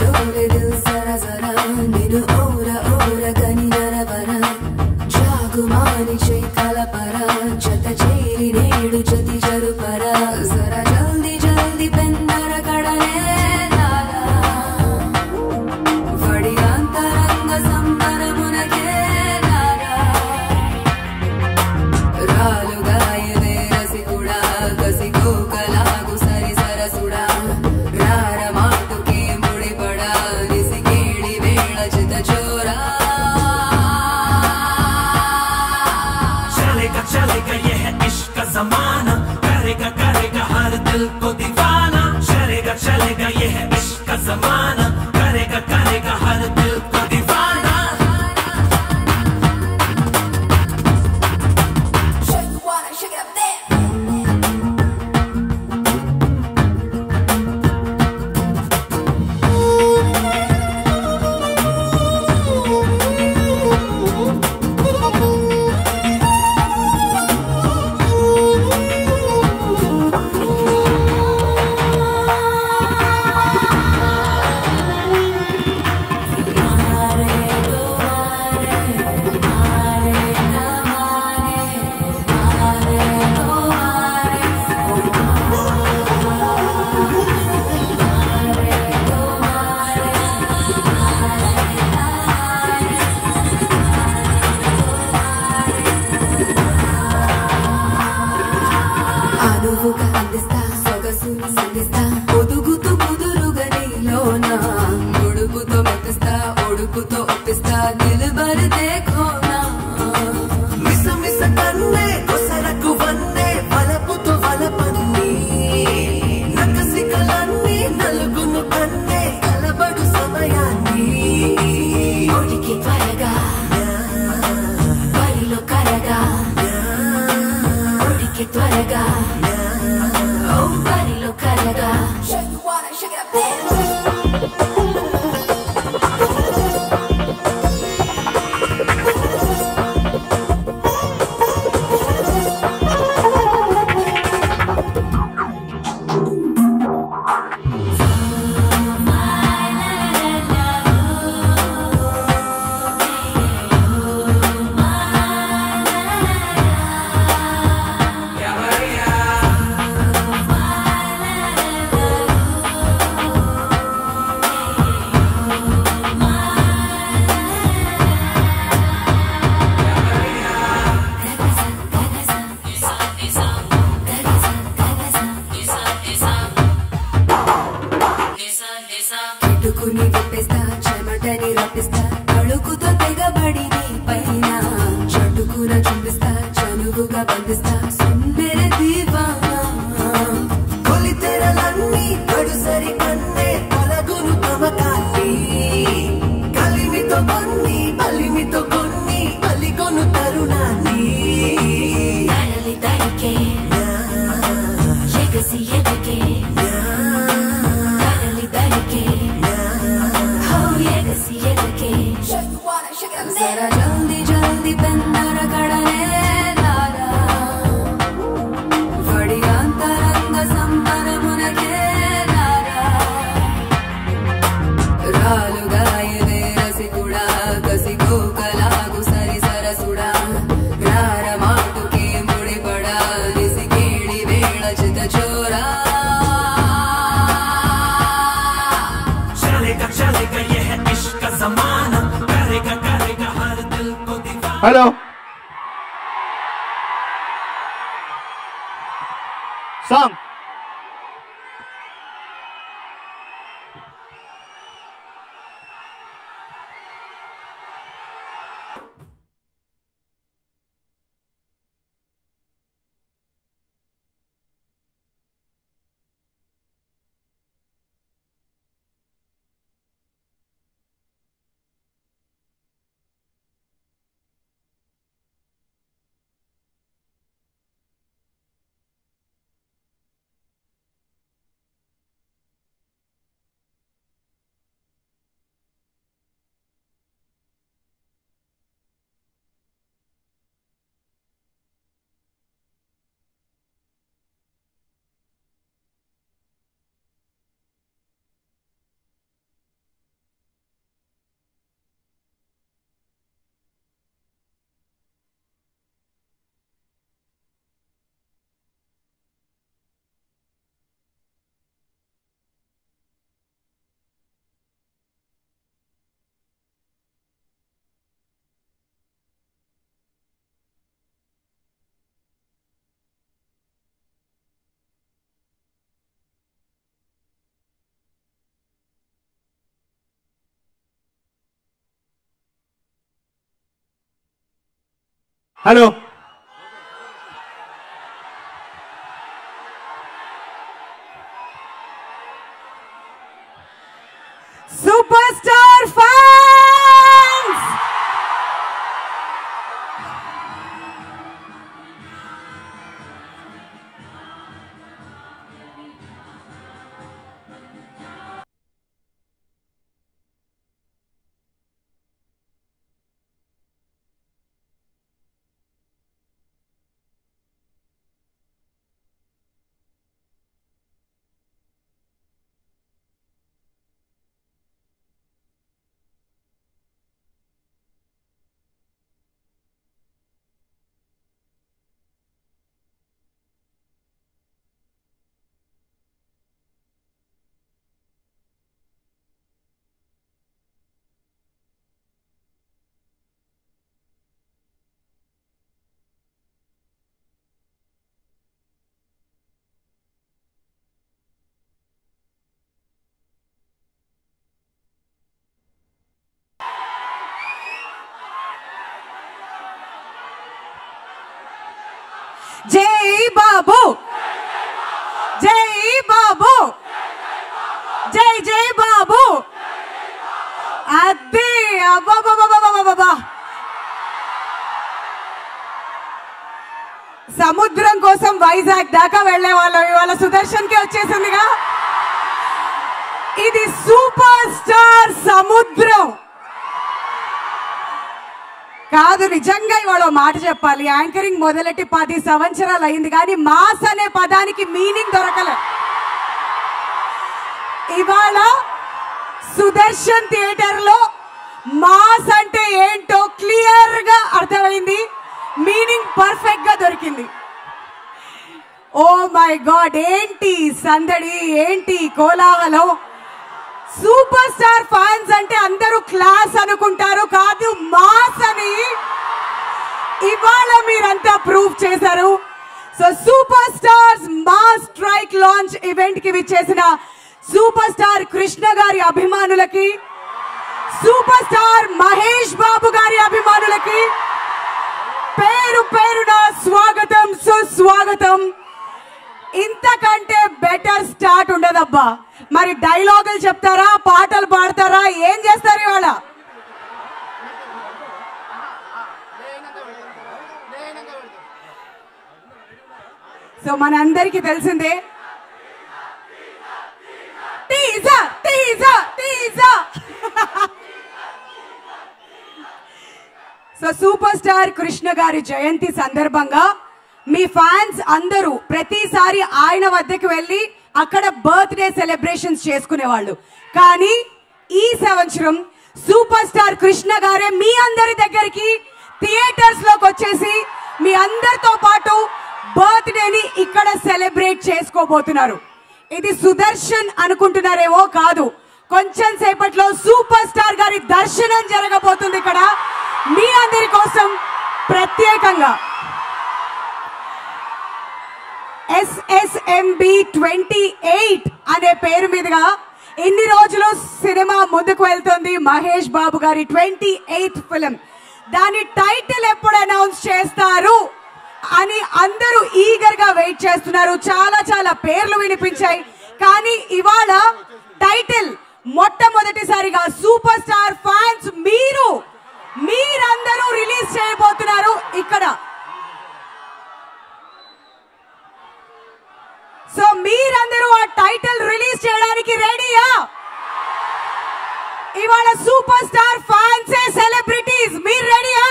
डोले दिल जरा जरा निनु ओरा ओरा कनी नरवरा जागुमानी चैतल परा जत चेरी नेडु जति जरुपरा जरा जल्दी जल्दी पेंदर कड़ने लाला वड़ी अंतरंग संबर मुनके लाला रालुगाय वे रसिकुड़ा कसिको कलागु सरि सरसुड़ा रार माटु के मुड़ी पड़ा निसी केड़ी वेळ चित चोरा चलेगा ये है इश्क का जमाना करेगा करेगा हर दिल को दीवाना चलेगा ये है इश्क का जमाना करेगा करेगा हर दिल को दीवाना Shake it up there అనువుగా అందిస్తా సొగసు సంధిస్తా ఒదుగుతూ కుదురుగా నీలోనా ఉడుపుతో మెప్పిస్తా ఒడుపుతో ఒప్పిస్తా నిలబడి దేఖోనా మిస మిస కన్నే కొసరకు వన్నే వలపుతో వలపన్ని నకసి కలన్ని నలుగును కన్నే కలబడు సమయాన్ని ఒడికి త్వరగా బరిలో కరగా ఒడికి త్వరగా ఓ బరిలో కరగా Shake it up there కిటుకుని విప్పిస్తా చెమటని రప్పిస్తా అడుగుతో తెగబడి నీ పైన చటుకున చుంబిస్తా చనువుగా బంధిస్తా సుందర దీవానా కొలి తెరలన్నీ కడుసరి కన్నే తొలగును తమకాన్ని కలిమితో కొన్ని బలిమితో కొన్ని బలికొను తరుణాన్ని తరలి తరికే ఎగసి ఎదకే తరలి తరికే హో ఎగసి ఎదకే జరా జల్దీ జల్దీ పెందర కడనే లాలా వడి అంతరంగ సంబర మునకే లాలా రాలుగాయ वे रसिकुड़ा कसिको कलागु सरि सरसुड़ा रार माटु के मुड़ी पड़ा निसी केड़ी वेळ चित चोरा चलेगा ये है इश्क का जमाना करेगा करेगा हर दिल को दीवाना hello song hello super star fans జై బాబు జై బాబు జై జై బాబు అదే అబ్బా సముద్రం కోసం వైజాగ్ దాకా వెళ్లే వాళ్ళం ఇవాళ సుదర్శన్ కి వచ్చేసిందిగా ఇది సూపర్ స్టార్ సముద్రం కాదు నిజంగా ఇవాళ మాట చెప్పాలి యాంకరింగ్ మొదలెట్టి 10 సంవత్సరాలు అయింది కానీ మాస్ అనే పదానికి మీనింగ్ దొరకలే ఇవాళ సుదర్శన్ థియేటర్ లో మాస్ అంటే ఏంటో క్లియర్ గా అర్థమైంది మీనింగ్ పర్ఫెక్ట్ గా దొరికింది ఓ మై గాడ్ ఏంటి సందడి ఏంటి కోలాహలం సూపర్ స్టార్ ఫ్యాన్స్ అంటే అందరూ క్లాస్ అనుకుంటారు కాదు మాస్ అని ఇవాళ మీరంతా ప్రూవ్ చేశారు so super stars mass strike launch event కి విచ్చేసిన సూపర్ స్టార్ కృష్ణ గారి అభిమానులకి సూపర్ స్టార్ మహేష్ బాబు గారి అభిమానులకి పేరు పేరున స్వాగతం సుస్వాగతం ఇంతకంటే బెటర్ స్టార్ట్ ఉండదబ్బా మరి డైలాగులు చెప్తారా పాటలు పాడతారా ఏం చేస్తారు ఇవాళ సో మనందరికీ తెలిసిందే teaser teaser teaser so super star Krishna గారి జయంతి సందర్భంగా మీ ఫ్యాన్స్ అందరూ ప్రతిసారి ఆయన వద్దకు వెళ్ళి అక్కడ బర్త్డే సెలబ్రేషన్స్ చేసుకునేవాళ్ళు కానీ ఈ సంవత్సరం సూపర్ స్టార్ కృష్ణ గారే మీ అందరి దగ్గరికి థియేటర్స్ లోకి వచ్చేసి మీ అందరితో పాటు బర్త్డేని ఇక్కడ సెలబ్రేట్ చేసుకోబోతున్నారు ఇది సుదర్శన్ అనుకుంటున్నారేమో కాదు కొంచెం సేపట్లో సూపర్ స్టార్ గారి దర్శనం జరగబోతుంది ఇక్కడ మీ అందరి కోసం ప్రత్యేకంగా SSMB 28 అనే పేరు మీదుగా ఇన్ని రోజులు సినిమా ముందుకు వెళ్తుంది మహేష్ బాబు గారి 28th ఫిల్మ్ దాని టైటిల్ ఎప్పుడు అనౌన్స్ చేస్తారు అని అందరూ ఈగర్ గా వెయిట్ చేస్తున్నారు చాలా చాలా పేర్లు వినిపించాయి కానీ ఇవాళ టైటిల్ మొట్టమొదటిసారిగా సూపర్ స్టార్ ఫ్యాన్స్ మీరందరూ రిలీజ్ చేయబోతున్నారు ఇక్కడ సో మీరందరూ ఆ టైటిల్ రిలీజ్ చేయడానికి రెడీయా ఇవాళ సూపర్ స్టార్ ఫ్యాన్స్ సెలబ్రిటీస్ మీరు రెడీయా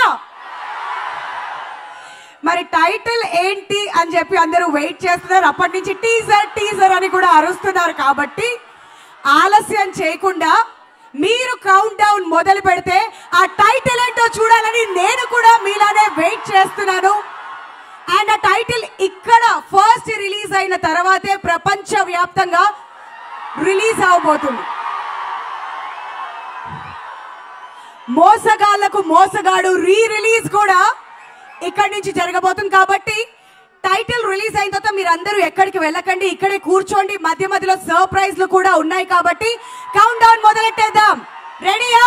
మరి టైటిల్ ఏంటి అని చెప్పి అందరూ వెయిట్ చేస్తున్నారు అప్పటి నుంచి టీజర్ టీజర్ అని కూడా అరుస్తున్నారు కాబట్టి ఆలస్యం చేయకుండా మీరు కౌంట్ డౌన్ మొదలు పెడితే ఆ టైటిల్ ఏంటో చూడాలని నేను కూడా మీలానే వెయిట్ చేస్తున్నాను అండ్ ఆ టైటిల్ ఇక్కడ ఫస్ట్ రిలీజ్ అయిన తర్వాతే ప్రపంచ వ్యాప్తంగా రిలీజ్ అవబోతుంది మోసగాళ్లకు మోసగాడు రిలీజ్ కూడా ఇక్కడి నుంచి జరగబోతుంది కాబట్టి టైటిల్ రిలీజ్ అయిన తర్వాత మీరు అందరూ ఎక్కడికి వెళ్ళకండి ఇక్కడే కూర్చోండి మధ్య మధ్యలో సర్ప్రైజ్లు కూడా ఉన్నాయి కాబట్టి కౌంట్ డౌన్ మొదలెట్టేద్దాం రెడీయా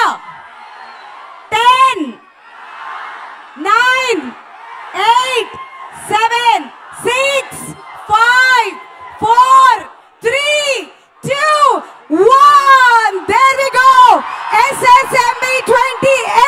10 9 8, 7, 6, 5, 4, 3, 2, 1. There we go. SSMB 28.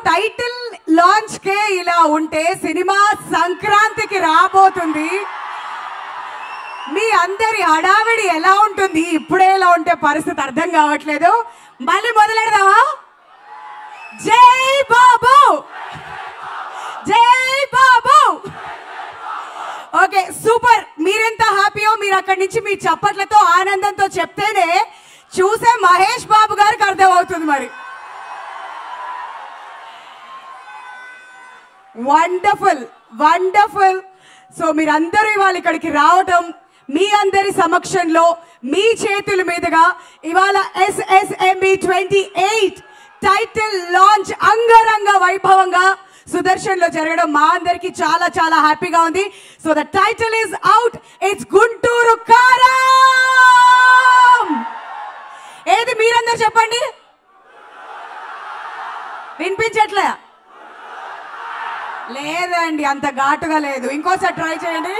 Title launch కే ఇలా ఉంటే సినిమా సంక్రాంతికి రాబోతుంది. మీ అందరి హడావిడి ఎలా ఉంటుంది, ఇప్పుడే ఎలా ఉంటే పరిస్థితి అర్థం కావట్లేదు. మళ్ళీ మొదలెడదామా? జై బాబు, జై బాబు. Okay, super. మీరెంత హ్యాపీయో మీరు అక్కడి నుంచి మీ చప్పట్లతో ఆనందంతో చెప్తేనే చూసే మహేష్ బాబు గారికి అర్థం అవుతుంది. మరి వండర్ఫుల్, వండర్ఫుల్. సో మీరందరూ ఇవాళ ఇక్కడికి రావటం, మీ అందరి సమక్షంలో మీ చేతుల మీదుగా ఇవాళ SSME 28 టైటిల్ లాంచ్ అంగరంగ వైభవంగా సుదర్శన్ లో జరగడం మా అందరికి చాలా చాలా హ్యాపీగా ఉంది. So the title is out. It's Guntur కారం. ఏది మీరందరూ చెప్పండి, వినిపించట్లే? లేదండి, అంత ఘాటుగా లేదు. ఇంకోసారి ట్రై చేయండి.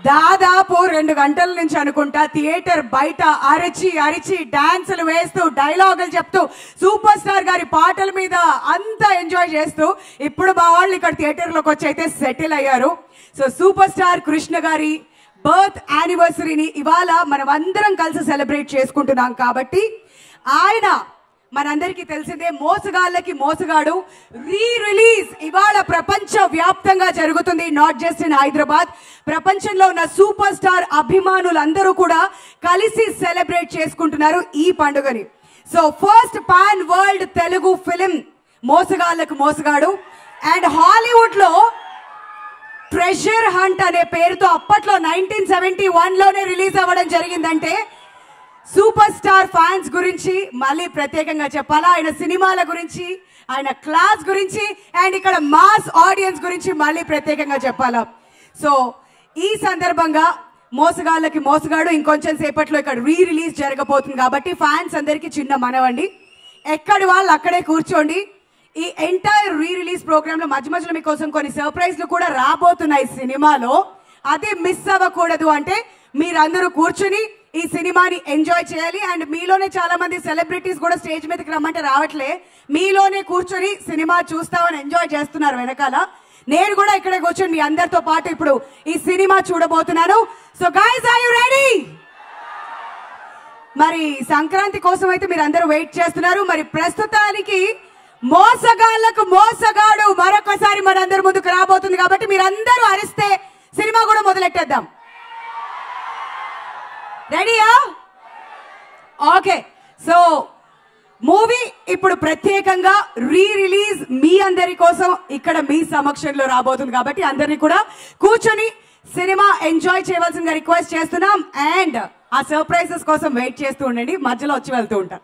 దాదాపు 2 గంటల నుంచి అనుకుంటా థియేటర్ బయట అరిచి అరిచి డాన్సులు వేస్తూ డైలాగులు చెప్తూ సూపర్ స్టార్ గారి పాటల మీద అంతా ఎంజాయ్ చేస్తూ ఇప్పుడు మా వాళ్ళు ఇక్కడ థియేటర్లోకి వచ్చి అయితే సెటిల్ అయ్యారు. సో సూపర్ స్టార్ కృష్ణ గారి బర్త్ యానివర్సరీని ఇవాళ మనం అందరం కలిసి సెలబ్రేట్ చేసుకుంటున్నాం. కాబట్టి ఆయన మనందరికీ తెలిసిందే, మోసగాళ్ళకి మోసగాడు రీ రిలీజ్ ఇవాళ ప్రపంచ వ్యాప్తంగా జరుగుతుంది. నాట్ జస్ట్ ఇన్ హైదరాబాద్, ప్రపంచంలో ఉన్న సూపర్ స్టార్ అభిమానులందరూ కూడా కలిసి సెలబ్రేట్ చేసుకుంటున్నారు ఈ పండుగని. So first pan world Telugu film Mosagallaku Mosagadu. And Hollywood లో ట్రెజర్ హంట్ అనే పేరుతో అప్పట్లో 1971లోనే రిలీజ్ అవ్వడం జరిగిందంటే సూపర్ స్టార్ ఫ్యాన్స్ గురించి మళ్ళీ ప్రత్యేకంగా చెప్పాలా, ఆయన సినిమాల గురించి, ఆయన క్లాస్ గురించి, అండ్ ఇక్కడ మాస్ ఆడియన్స్ గురించి మళ్ళీ ప్రత్యేకంగా చెప్పాలా. సో ఈ సందర్భంగా మోసగాళ్ళకి మోసగాడు ఇంకొంచెం సేపట్లో ఇక్కడ రీ రిలీజ్ జరగబోతుంది. కాబట్టి ఫ్యాన్స్ అందరికీ చిన్న మనవండి, ఎక్కడి వాళ్ళు అక్కడే కూర్చోండి. ఈ ఎంటైర్ రీ రిలీజ్ ప్రోగ్రామ్ లో మధ్య మధ్యలో మీకోసం కొన్ని సర్ప్రైజ్లు కూడా రాబోతున్నాయి సినిమాలో. అది మిస్ అవ్వకూడదు అంటే మీరందరూ కూర్చుని ఈ సినిమాని ఎంజాయ్ చేయాలి. అండ్ మీలోనే చాలా మంది సెలబ్రిటీస్ కూడా స్టేజ్ మీదకి రమ్మంటే రావట్లే, మీలోనే కూర్చొని సినిమా చూస్తామని ఎంజాయ్ చేస్తున్నారు వెనకాల. నేను కూడా ఇక్కడే కూర్చొని మీ అందరితో పాటు ఇప్పుడు ఈ సినిమా చూడబోతున్నాను. So guys, are you ready? మరి సంక్రాంతి కోసం అయితే మీరు అందరూ వెయిట్ చేస్తున్నారు. మరి ప్రస్తుతానికి మోసగాళ్లకు మోసగాడు మరొకసారి మనందరి ముందుకు రాబోతుంది. కాబట్టి మీరందరూ అరిస్తే సినిమా కూడా మొదలెట్టేద్దాం. రెడీయా? ఓకే. సో మూవీ ఇప్పుడు ప్రత్యేకంగా రీ రిలీజ్ మీ అందరి కోసం ఇక్కడ మీ సమక్షంలో రాబోతుంది. కాబట్టి అందరినీ కూడా కూర్చొని సినిమా ఎంజాయ్ చేయవలసిందిగా రిక్వెస్ట్ చేస్తున్నాం. అండ్ ఆ సర్ప్రైజెస్ కోసం వెయిట్ చేస్తూ ఉండండి, మధ్యలో వచ్చి వెళ్తూ ఉంటాం.